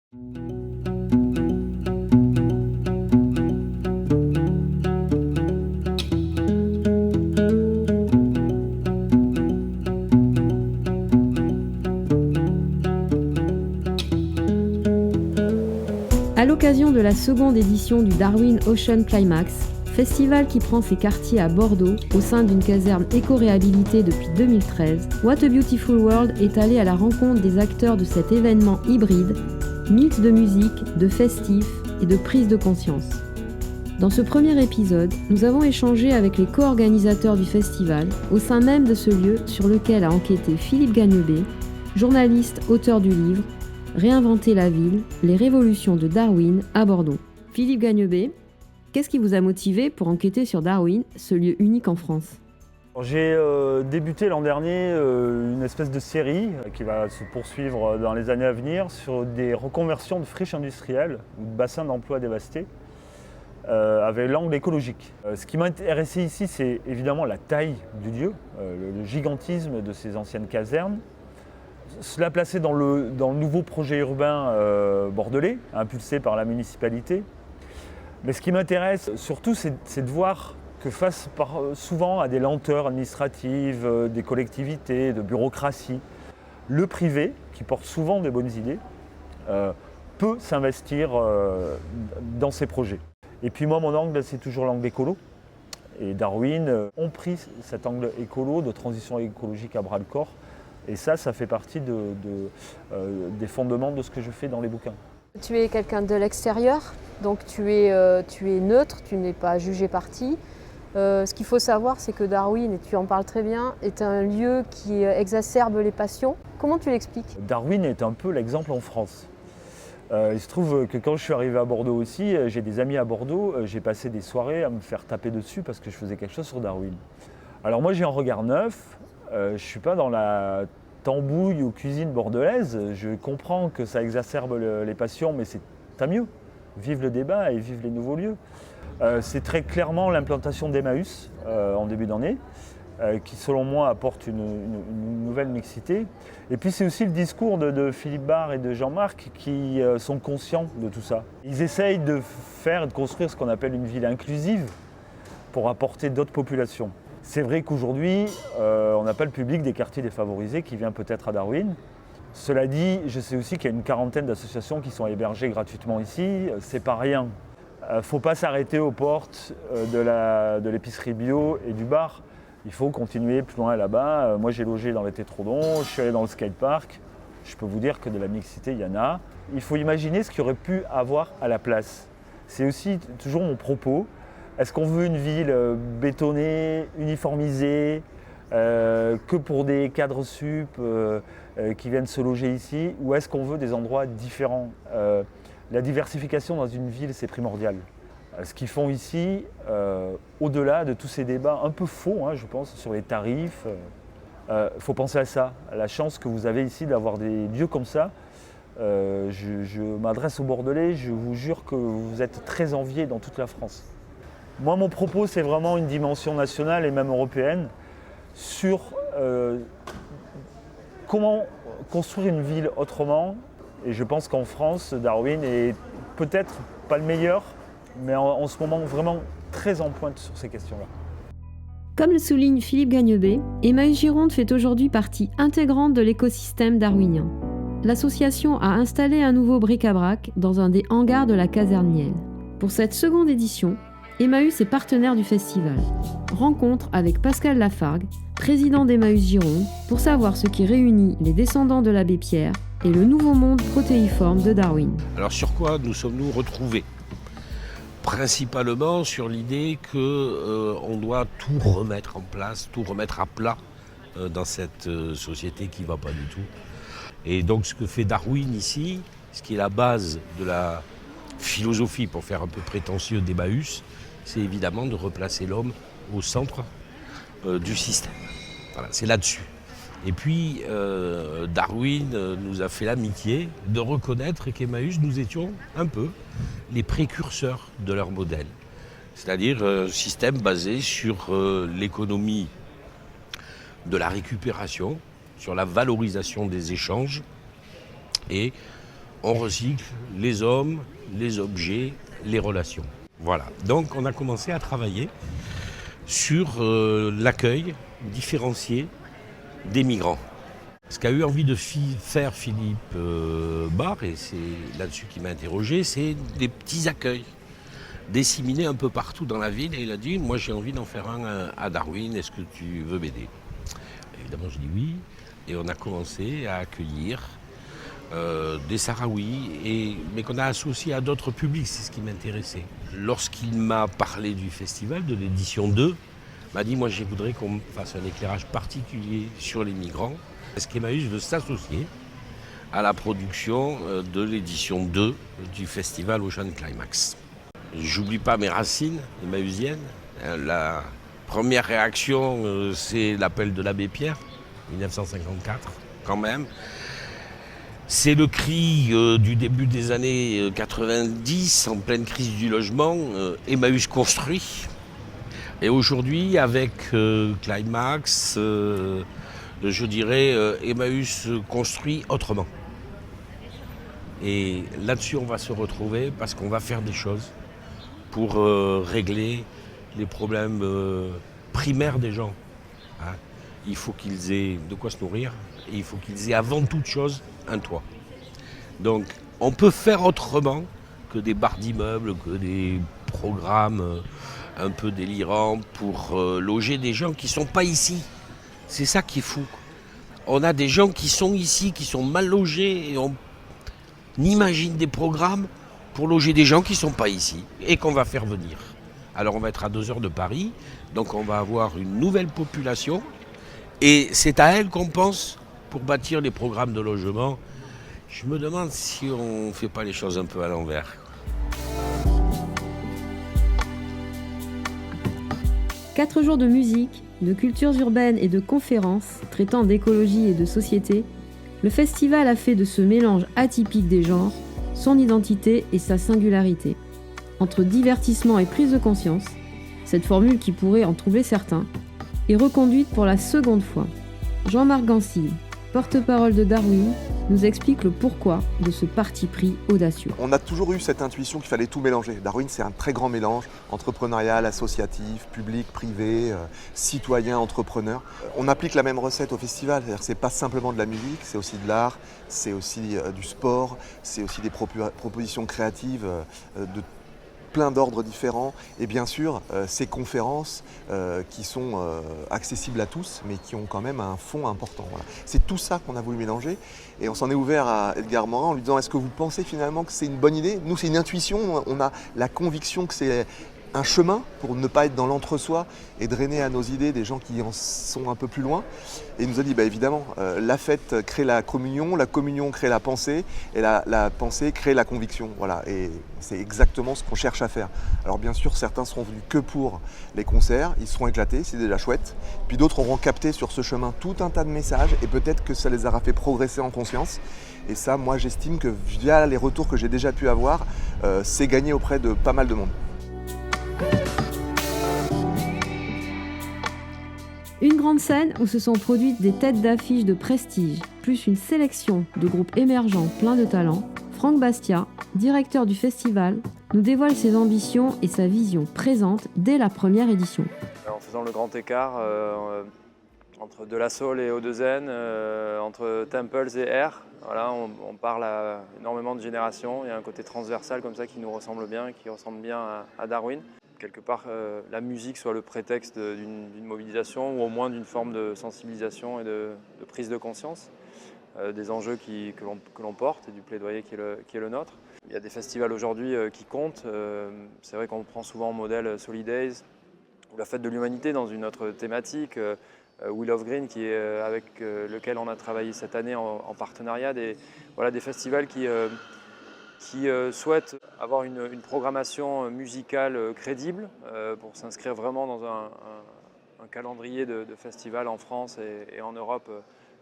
À l'occasion de la seconde édition du Darwin Ocean Climax, festival qui prend ses quartiers à Bordeaux au sein d'une caserne éco-réhabilitée depuis 2013, What a Beautiful World est allé à la rencontre des acteurs de cet événement hybride, mix de musique, de festif et de prise de conscience. Dans ce premier épisode, nous avons échangé avec les co-organisateurs du festival au sein même de ce lieu sur lequel a enquêté Philippe Gagnebé, journaliste, auteur du livre Réinventer la ville, les révolutions de Darwin à Bordeaux. Philippe Gagnebé, qu'est-ce qui vous a motivé pour enquêter sur Darwin, ce lieu unique en France ? J'ai débuté l'an dernier une espèce de série qui va se poursuivre dans les années à venir sur des reconversions de friches industrielles ou de bassins d'emploi dévastés avec l'angle écologique. Ce qui m'a intéressé ici, c'est évidemment la taille du lieu, le gigantisme de ces anciennes casernes. Cela placé dans le nouveau projet urbain bordelais, impulsé par la municipalité. Mais ce qui m'intéresse surtout, c'est de voir que face souvent à des lenteurs administratives, des collectivités, de bureaucratie, le privé, qui porte souvent des bonnes idées, peut s'investir dans ces projets. Et puis moi, mon angle, c'est toujours l'angle écolo. Et Darwin ont pris cet angle écolo, de transition écologique à bras-le-corps. Et ça fait partie des fondements de ce que je fais dans les bouquins. Tu es quelqu'un de l'extérieur, donc tu es neutre, tu n'es pas jugé parti. Ce qu'il faut savoir, c'est que Darwin, et tu en parles très bien, est un lieu qui exacerbe les passions. Comment tu l'expliques ? Darwin est un peu l'exemple en France. Il se trouve que quand je suis arrivé à Bordeaux aussi, j'ai des amis à Bordeaux, j'ai passé des soirées à me faire taper dessus parce que je faisais quelque chose sur Darwin. Alors moi j'ai un regard neuf, je ne suis pas dans la tambouille ou cuisine bordelaise, je comprends que ça exacerbe les passions, mais c'est tant mieux. Vive le débat et vive les nouveaux lieux. C'est très clairement l'implantation d'Emmaüs en début d'année, qui selon moi apporte une nouvelle mixité. Et puis c'est aussi le discours de Philippe Barre et de Jean-Marc qui sont conscients de tout ça. Ils essayent de construire ce qu'on appelle une ville inclusive pour apporter d'autres populations. C'est vrai qu'aujourd'hui, on n'a pas le public des quartiers défavorisés qui vient peut-être à Darwin. Cela dit, je sais aussi qu'il y a une quarantaine d'associations qui sont hébergées gratuitement ici. C'est pas rien. Il ne faut pas s'arrêter aux portes de l'épicerie bio et du bar. Il faut continuer plus loin là-bas. Moi, j'ai logé dans les Tétrodons, je suis allé dans le skatepark. Je peux vous dire que de la mixité, il y en a. Il faut imaginer ce qu'il y aurait pu avoir à la place. C'est aussi toujours mon propos. Est-ce qu'on veut une ville bétonnée, uniformisée, que pour des cadres sup qui viennent se loger ici, ou est-ce qu'on veut des endroits différents ? La diversification dans une ville, c'est primordial. Ce qu'ils font ici, au-delà de tous ces débats un peu faux, je pense, sur les tarifs, faut penser à ça, à la chance que vous avez ici d'avoir des lieux comme ça. Je m'adresse aux Bordelais, je vous jure que vous êtes très enviés dans toute la France. Moi, mon propos, c'est vraiment une dimension nationale et même européenne sur comment construire une ville autrement. Et je pense qu'en France, Darwin est peut-être pas le meilleur, mais en ce moment vraiment très en pointe sur ces questions-là. Comme le souligne Philippe Gagnebé, Emmaüs Gironde fait aujourd'hui partie intégrante de l'écosystème darwinien. L'association a installé un nouveau bric-à-brac dans un des hangars de la caserne Niel. Pour cette seconde édition, Emmaüs est partenaire du festival. Rencontre avec Pascal Lafargue, président d'Emmaüs Gironde, pour savoir ce qui réunit les descendants de l'abbé Pierre et le nouveau monde protéiforme de Darwin. Alors sur quoi nous sommes-nous retrouvés ? Principalement sur l'idée qu'on doit tout remettre en place, tout remettre à plat dans cette société qui ne va pas du tout. Et donc ce que fait Darwin ici, ce qui est la base de la philosophie, pour faire un peu prétentieux, d'Emmaüs, c'est évidemment de replacer l'homme au centre du système. Voilà, c'est là-dessus. Et puis, Darwin nous a fait l'amitié de reconnaître qu'Emmaüs, nous étions un peu les précurseurs de leur modèle. C'est-à-dire un système basé sur l'économie de la récupération, sur la valorisation des échanges et on recycle les hommes, les objets, les relations. Voilà, donc on a commencé à travailler sur l'accueil différencié des migrants. Ce qu'a eu envie de faire Philippe Barre, et c'est là-dessus qu'il m'a interrogé, c'est des petits accueils disséminés un peu partout dans la ville. Et il a dit, moi j'ai envie d'en faire un à Darwin, est-ce que tu veux m'aider? Évidemment, je dis oui. Et on a commencé à accueillir des Sahraouis, mais qu'on a associés à d'autres publics, c'est ce qui m'intéressait. Lorsqu'il m'a parlé du festival, de l'édition 2, il m'a dit, moi je voudrais qu'on fasse un éclairage particulier sur les migrants. Est-ce qu'Emmaüs veut s'associer à la production de l'édition 2 du festival Ocean Climax? J'oublie pas mes racines emmaüsiennes. La première réaction, c'est l'appel de l'abbé Pierre, 1954, quand même. C'est le cri du début des années 90, en pleine crise du logement, Emmaüs construit. Et aujourd'hui, avec Climax, je dirais Emmaüs construit autrement. Et là-dessus, on va se retrouver parce qu'on va faire des choses pour régler les problèmes primaires des gens. Hein. Il faut qu'ils aient de quoi se nourrir et il faut qu'ils aient avant toute chose un toit. Donc on peut faire autrement que des barres d'immeubles, que des programmes un peu délirants pour loger des gens qui ne sont pas ici. C'est ça qui est fou. On a des gens qui sont ici, qui sont mal logés et on imagine des programmes pour loger des gens qui ne sont pas ici et qu'on va faire venir. Alors on va être à 2 heures de Paris, donc on va avoir une nouvelle population et c'est à elle qu'on pense pour bâtir les programmes de logement. Je me demande si on ne fait pas les choses un peu à l'envers. Quatre jours de musique, de cultures urbaines et de conférences traitant d'écologie et de société, le festival a fait de ce mélange atypique des genres son identité et sa singularité. Entre divertissement et prise de conscience, cette formule qui pourrait en troubler certains, est reconduite pour la seconde fois. Jean-Marc Gansil, porte-parole de Darwin, nous explique le pourquoi de ce parti pris audacieux. On a toujours eu cette intuition qu'il fallait tout mélanger. Darwin, c'est un très grand mélange entrepreneurial, associatif, public, privé, citoyen, entrepreneur. On applique la même recette au festival, c'est-à-dire que c'est pas simplement de la musique, c'est aussi de l'art, c'est aussi du sport, c'est aussi des propositions créatives de plein d'ordres différents et bien sûr ces conférences qui sont accessibles à tous mais qui ont quand même un fond important. Voilà. C'est tout ça qu'on a voulu mélanger et on s'en est ouvert à Edgar Morin en lui disant est-ce que vous pensez finalement que c'est une bonne idée? Nous c'est une intuition, on a la conviction que c'est un chemin pour ne pas être dans l'entre-soi et drainer à nos idées des gens qui en sont un peu plus loin. Et il nous a dit, évidemment, la fête crée la communion crée la pensée, et la pensée crée la conviction. Voilà. Et c'est exactement ce qu'on cherche à faire. Alors bien sûr, certains seront venus que pour les concerts, ils seront éclatés, c'est déjà chouette. Puis d'autres auront capté sur ce chemin tout un tas de messages, et peut-être que ça les aura fait progresser en conscience. Et ça, moi, j'estime que via les retours que j'ai déjà pu avoir, c'est gagné auprès de pas mal de monde. Une grande scène où se sont produites des têtes d'affiche de prestige, plus une sélection de groupes émergents pleins de talent. Franck Bastia, directeur du festival, nous dévoile ses ambitions et sa vision présente dès la première édition. En faisant le grand écart entre De La Soul et O2N, entre Temples et Air, voilà, on parle à énormément de générations. Il y a un côté transversal comme ça qui nous ressemble bien, qui ressemble bien à Darwin. Quelque part, la musique soit le prétexte d'une mobilisation ou au moins d'une forme de sensibilisation et de prise de conscience des enjeux que l'on porte et du plaidoyer qui est le nôtre. Il y a des festivals aujourd'hui qui comptent. C'est vrai qu'on prend souvent en modèle Solidays ou la Fête de l'Humanité dans une autre thématique, Wheel of Green avec lequel on a travaillé cette année en partenariat. Des festivals qui souhaitent avoir une programmation musicale crédible pour s'inscrire vraiment dans un calendrier de festivals en France et en Europe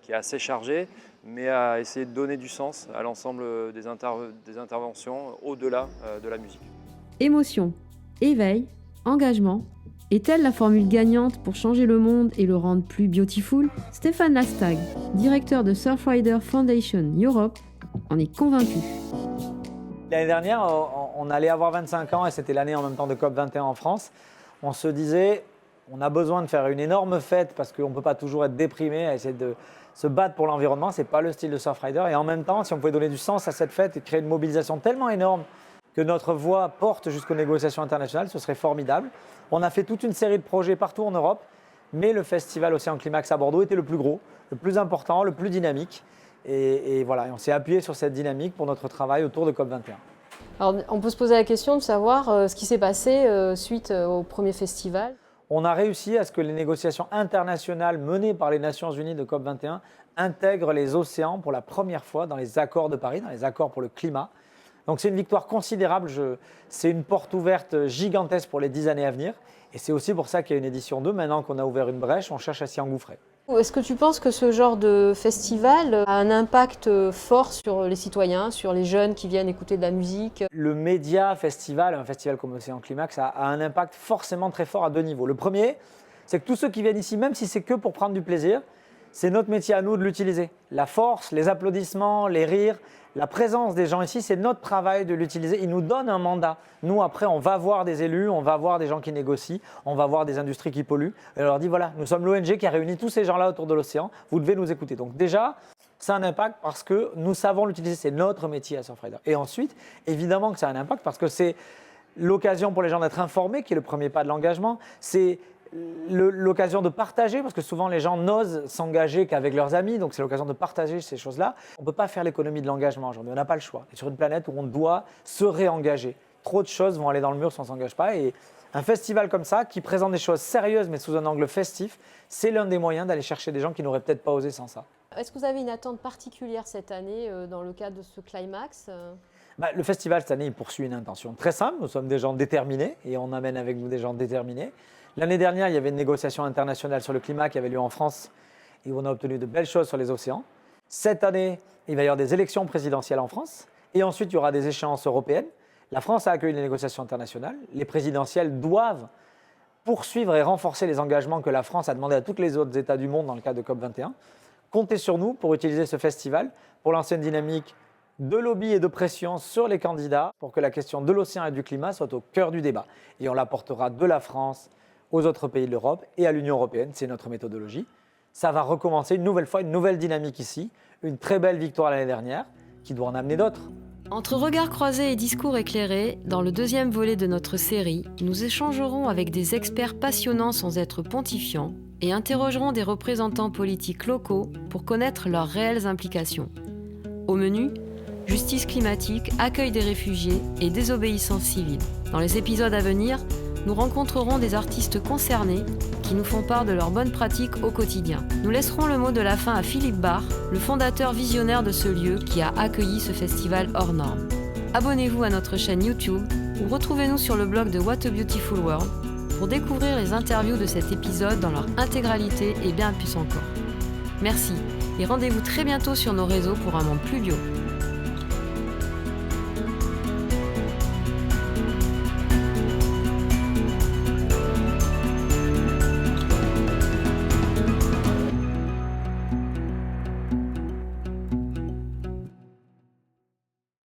qui est assez chargé, mais à essayer de donner du sens à l'ensemble des interventions au-delà de la musique. Émotion, éveil, engagement. Est-elle la formule gagnante pour changer le monde et le rendre plus beautiful? Stéphane Lastag, directeur de Surfrider Foundation Europe, en est convaincu. L'année dernière, on allait avoir 25 ans et c'était l'année en même temps de COP21 en France. On se disait, on a besoin de faire une énorme fête parce qu'on ne peut pas toujours être déprimé à essayer de se battre pour l'environnement. Ce n'est pas le style de Surfrider. Et en même temps, si on pouvait donner du sens à cette fête et créer une mobilisation tellement énorme que notre voix porte jusqu'aux négociations internationales, ce serait formidable. On a fait toute une série de projets partout en Europe, mais le festival Océan Climax à Bordeaux était le plus gros, le plus important, le plus dynamique. Et voilà, on s'est appuyé sur cette dynamique pour notre travail autour de COP21. Alors, on peut se poser la question de savoir ce qui s'est passé suite au premier festival. On a réussi à ce que les négociations internationales menées par les Nations Unies de COP21 intègrent les océans pour la première fois dans les accords de Paris, dans les accords pour le climat. Donc c'est une victoire considérable, c'est une porte ouverte gigantesque pour les 10 années à venir. Et c'est aussi pour ça qu'il y a une édition 2. Maintenant qu'on a ouvert une brèche, on cherche à s'y engouffrer. Est-ce que tu penses que ce genre de festival a un impact fort sur les citoyens, sur les jeunes qui viennent écouter de la musique? Le média festival, un festival comme Océan Climax, a un impact forcément très fort à 2 niveaux. Le premier, c'est que tous ceux qui viennent ici, même si c'est que pour prendre du plaisir, c'est notre métier à nous de l'utiliser. La force, les applaudissements, les rires, la présence des gens ici, c'est notre travail de l'utiliser. Ils nous donnent un mandat. Nous, après, on va voir des élus, on va voir des gens qui négocient, on va voir des industries qui polluent. Et on leur dit, voilà, nous sommes l'ONG qui a réuni tous ces gens-là autour de l'océan. Vous devez nous écouter. Donc déjà, ça a un impact parce que nous savons l'utiliser. C'est notre métier à Surfrider. Et ensuite, évidemment que ça a un impact parce que c'est l'occasion pour les gens d'être informés, qui est le premier pas de l'engagement. C'est l'occasion de partager, parce que souvent les gens n'osent s'engager qu'avec leurs amis, donc c'est l'occasion de partager ces choses-là. On ne peut pas faire l'économie de l'engagement aujourd'hui, on n'a pas le choix. Et sur une planète où on doit se réengager. Trop de choses vont aller dans le mur si on ne s'engage pas. Et un festival comme ça, qui présente des choses sérieuses mais sous un angle festif, c'est l'un des moyens d'aller chercher des gens qui n'auraient peut-être pas osé sans ça. Est-ce que vous avez une attente particulière cette année dans le cadre de ce climax? Le festival cette année, il poursuit une intention très simple. Nous sommes des gens déterminés et on amène avec nous des gens déterminés. L'année dernière, il y avait une négociation internationale sur le climat qui avait lieu en France et où on a obtenu de belles choses sur les océans. Cette année, il va y avoir des élections présidentielles en France et ensuite il y aura des échéances européennes. La France a accueilli les négociations internationales. Les présidentielles doivent poursuivre et renforcer les engagements que la France a demandé à tous les autres États du monde dans le cadre de COP21. Comptez sur nous pour utiliser ce festival pour lancer une dynamique de lobby et de pression sur les candidats pour que la question de l'océan et du climat soit au cœur du débat. Et on l'apportera de la France aux autres pays de l'Europe et à l'Union européenne. C'est notre méthodologie. Ça va recommencer une nouvelle fois, une nouvelle dynamique ici. Une très belle victoire l'année dernière qui doit en amener d'autres. Entre regards croisés et discours éclairés, dans le deuxième volet de notre série, nous échangerons avec des experts passionnants sans être pontifiants et interrogerons des représentants politiques locaux pour connaître leurs réelles implications. Au menu, justice climatique, accueil des réfugiés et désobéissance civile. Dans les épisodes à venir, nous rencontrerons des artistes concernés qui nous font part de leurs bonnes pratiques au quotidien. Nous laisserons le mot de la fin à Philippe Barr, le fondateur visionnaire de ce lieu qui a accueilli ce festival hors norme. Abonnez-vous à notre chaîne YouTube ou retrouvez-nous sur le blog de What a Beautiful World pour découvrir les interviews de cet épisode dans leur intégralité et bien plus encore. Merci et rendez-vous très bientôt sur nos réseaux pour un monde plus bio.